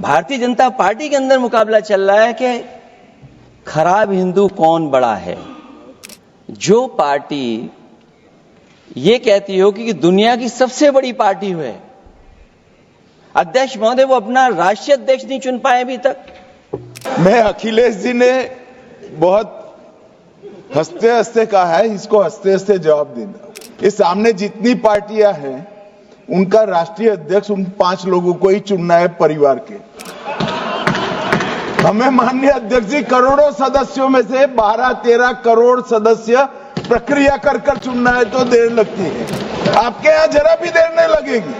Bharatiya Janata party के अंदर मुकाबला चल रहा है कि खराब हिंदू कौन बड़ा है। जो पार्टी ये कहती हो कि दुनिया की सबसे बड़ी पार्टी है, अध्यक्ष महोदय वो अपना राष्ट्रीय अध्यक्ष नहीं चुन पाए अभी तक। मैं अखिलेश जी ने बहुत हंसते हंसते कहा है, इसको हंसते हंसते जवाब देना। इस सामने जितनी पार्टियां हैं उनका राष्ट्रीय अध्यक्ष उन 5 लोगों को ही चुनना है परिवार के। हमें माननीय अध्यक्ष जी करोड़ों सदस्यों में से 12-13 करोड़ सदस्य प्रक्रिया कर कर चुनना है तो देर लगती है। आपके यहां जरा भी देर नहीं लगेगी।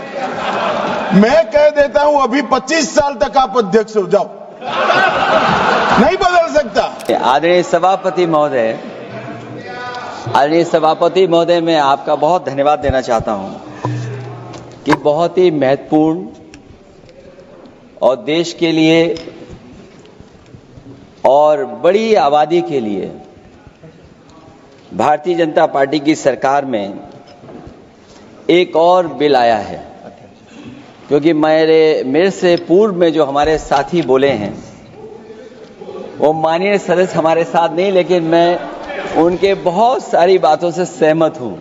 मैं कह देता हूं अभी 25 साल तक आप अध्यक्ष हो जाओ, नहीं बदल सकता। आदरणीय सभापति महोदय, मैं आपका बहुत धन्यवाद देना चाहता हूं कि बहुत ही महत्वपूर्ण और देश के लिए और बड़ी आबादी के लिए भारतीय जनता पार्टी की सरकार में एक और बिल आया है। क्योंकि मेरे से पूर्व में जो हमारे साथी बोले हैं वो माननीय सदस्य हमारे साथ नहीं, लेकिन मैं उनके बहुत सारी बातों से सहमत हूं।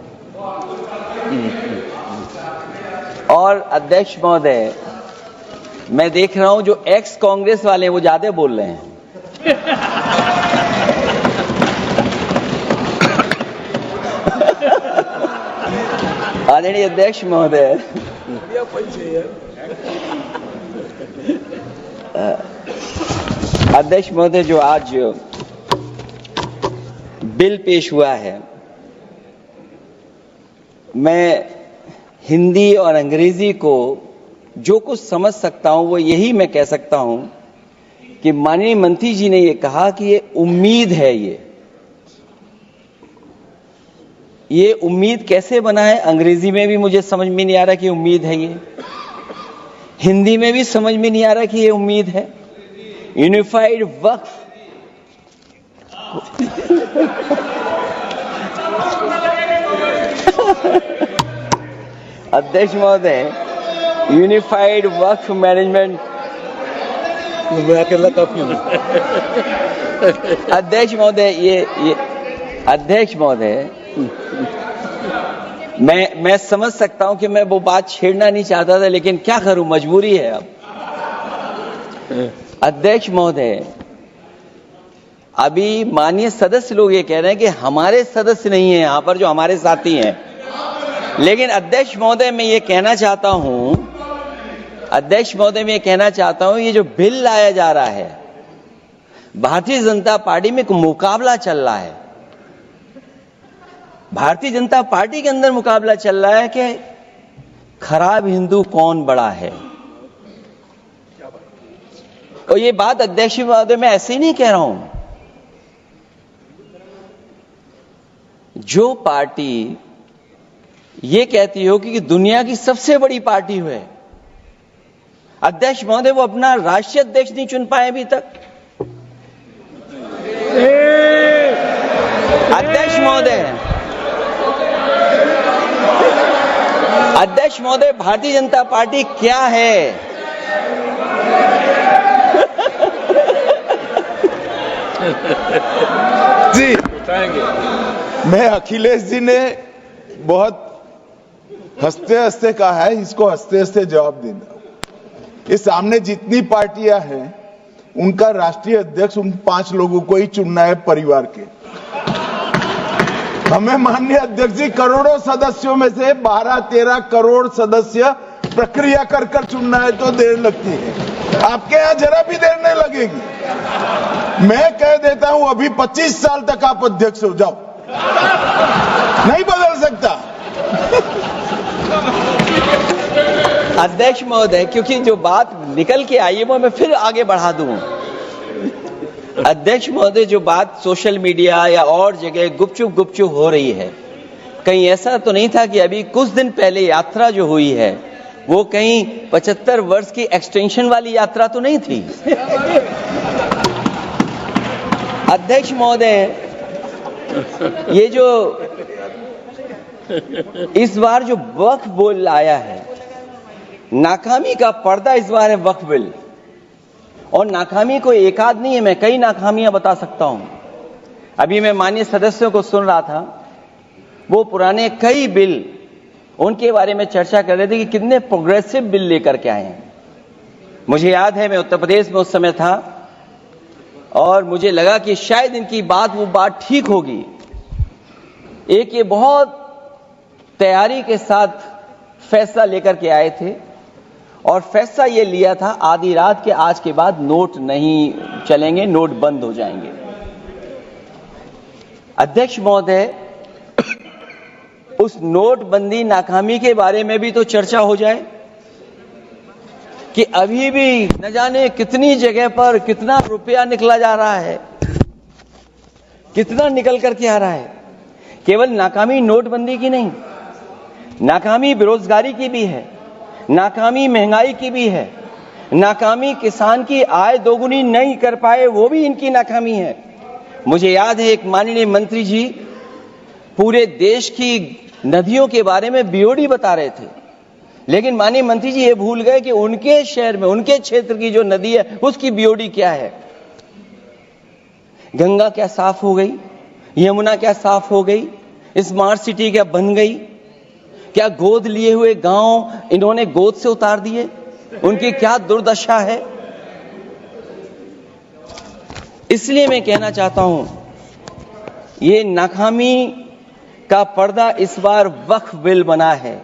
और अध्यक्ष महोदय, मैं देख रहा हूं जो एक्स कांग्रेस वाले हैं वो ज्यादा बोल रहे हैं। आदरणीय अध्यक्ष महोदय, अध्यक्ष महोदय, जो आज बिल पेश हुआ है, मैं हिंदी और अंग्रेजी को जो कुछ समझ सकता हूं वो यही मैं कह सकता हूं कि माननीय मंत्री जी ने ये कहा कि ये उम्मीद है। ये उम्मीद कैसे बना है, अंग्रेजी में भी मुझे समझ में नहीं आ रहा कि उम्मीद है ये, हिंदी में भी समझ में नहीं आ रहा कि ये उम्मीद है। यूनिफाइड वक्फ अध्यक्ष महोदय, यूनिफाइड वक्फ मैनेजमेंट अध्यक्ष महोदय, ये अध्यक्ष महोदय, मैं समझ सकता हूं कि मैं वो बात छेड़ना नहीं चाहता था, लेकिन क्या करूं, मजबूरी है अब। अध्यक्ष महोदय, अभी माननीय सदस्य लोग ये कह रहे हैं कि हमारे सदस्य नहीं है यहां पर जो हमारे साथी हैं, लेकिन अध्यक्ष महोदय मैं ये कहना चाहता हूं, ये जो बिल लाया जा रहा है, भारतीय जनता पार्टी में एक मुकाबला चल रहा है। भारतीय जनता पार्टी के अंदर मुकाबला चल रहा है कि खराब हिंदू कौन बड़ा है। और ये बात अध्यक्ष महोदय मैं ऐसे ही नहीं कह रहा हूं। जो पार्टी ये कहती हो कि दुनिया की सबसे बड़ी पार्टी है, अध्यक्ष महोदय वो अपना राष्ट्रीय अध्यक्ष नहीं चुन पाए अभी तक। अध्यक्ष महोदय, भारतीय जनता पार्टी क्या है? जी, मैं अखिलेश जी ने बहुत हंसते हंसते कहा है, इसको हंसते हंसते जवाब देना। इस सामने जितनी पार्टियां हैं उनका राष्ट्रीय अध्यक्ष उन 5 लोगों को ही चुनना है परिवार के। हमें माननीय अध्यक्ष जी करोड़ों सदस्यों में से 12-13 करोड़ सदस्य प्रक्रिया कर कर चुनना है तो देर लगती है। आपके यहां जरा भी देर नहीं लगेगी। मैं कह देता हूं अभी 25 साल तक आप अध्यक्ष हो जाओ, नहीं बदल सकता। अध्यक्ष महोदय, क्योंकि जो बात निकल के आई है वो मैं फिर आगे बढ़ा दूं। अध्यक्ष महोदय, जो बात सोशल मीडिया या और जगह गुपचुप हो रही है, कहीं ऐसा तो नहीं था कि अभी कुछ दिन पहले यात्रा जो हुई है वो कहीं 75 वर्ष की एक्सटेंशन वाली यात्रा तो नहीं थी। अध्यक्ष महोदय, ये जो इस बार जो वक्फ बिल आया है, नाकामी का पर्दा इस बार है वक्फ बिल। और नाकामी कोई एक आध नहीं है, मैं कई नाकामियां बता सकता हूं। अभी मैं माननीय सदस्यों को सुन रहा था, वो पुराने कई बिल उनके बारे में चर्चा कर रहे थे कि कितने प्रोग्रेसिव बिल लेकर के आए हैं। मुझे याद है मैं उत्तर प्रदेश में उस समय था और मुझे लगा कि शायद इनकी वो बात ठीक होगी। एक ये बहुत तैयारी के साथ फैसला लेकर के आए थे और फैसला ये लिया था आधी रात के आज के बाद नोट नहीं चलेंगे, नोट बंद हो जाएंगे। अध्यक्ष महोदय, उस नोटबंदी नाकामी के बारे में भी तो चर्चा हो जाए कि अभी भी न जाने कितनी जगह पर कितना रुपया निकला जा रहा है, कितना निकल करके आ रहा है। केवल नाकामी नोटबंदी की नहीं, नाकामी बेरोजगारी की भी है, नाकामी महंगाई की भी है, नाकामी किसान की आय दोगुनी नहीं कर पाए वो भी इनकी नाकामी है। मुझे याद है एक माननीय मंत्री जी पूरे देश की नदियों के बारे में बीओडी बता रहे थे, लेकिन माननीय मंत्री जी ये भूल गए कि उनके शहर में, उनके क्षेत्र की जो नदी है उसकी बीओडी क्या है। गंगा क्या साफ हो गई, यमुना क्या साफ हो गई, स्मार्ट सिटी क्या बन गई, क्या गोद लिए हुए गांव इन्होंने गोद से उतार दिए, उनकी क्या दुर्दशा है। इसलिए मैं कहना चाहता हूं, ये नाकामी का पर्दा इस बार वक्फ बिल बना है।